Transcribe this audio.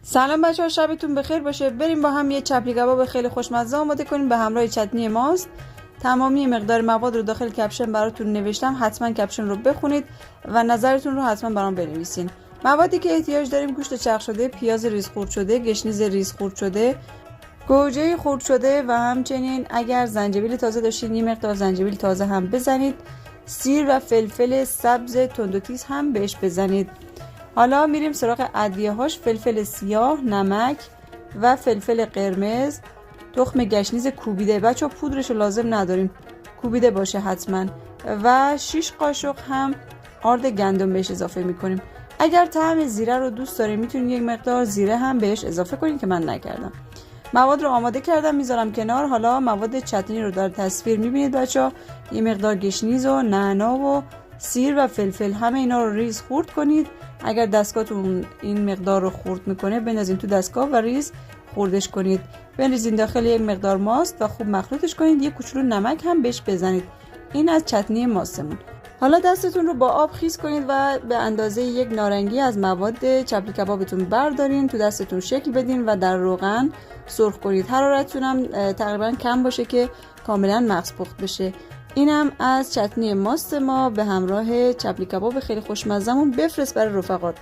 سلام بچه‌ها، شبتون بخیر باشه. بریم با هم یه چپلی کباب خیلی خوشمزه آماده کنیم به همراه چتنی ماست. تمامی مقدار مواد رو داخل کپشن براتون نوشتم، حتما کپشن رو بخونید و نظرتون رو حتما برام بنویسین. موادی که احتیاج داریم: گوشت چرخ شده، پیاز ریز خورد شده، گشنیز ریز خورد شده، گوجه خورد شده و همچنین اگر زنجبیل تازه داشتین یه مقدار زنجبیل تازه هم بزنید. سیر و فلفل سبز تند و تیز هم بهش بزنید. حالا میریم سراغ ادویه‌هاش: فلفل سیاه، نمک و فلفل قرمز، تخم گشنیز کوبیده، بچه پودرش رو لازم نداریم، کوبیده باشه حتما، و 6 قاشق هم آرد گندم بهش اضافه میکنیم. اگر طعم زیره رو دوست داریم میتونید یک مقدار زیره هم بهش اضافه کنید که من نکردم. مواد رو آماده کردم میذارم کنار. حالا مواد چتنی رو در تصویر میبینید بچه. یه مقدار گشنیز و نعنا و سیر و فلفل، همه اینا رو ریز خورد کنید. اگر دستگاهتون این مقدار رو خورد میکنه بندازین تو دستگاه و ریز خوردش کنید. بریزین داخل یک مقدار ماست و خوب مخلوطش کنید. یک کوچولو نمک هم بهش بزنید. این از چتنی ماستمون. حالا دستتون رو با آب خیس کنید و به اندازه یک نارنگی از مواد چپلی کبابتون بردارین، تو دستتون شکل بدین و در روغن سرخ کنید. حرارتتون هم تقریبا کم باشه که کاملا مغز پخت بشه. اینم از چتنی ماست ما به همراه چپلی کباب خیلی خوشمزه‌مون. بفرست برای رفقات.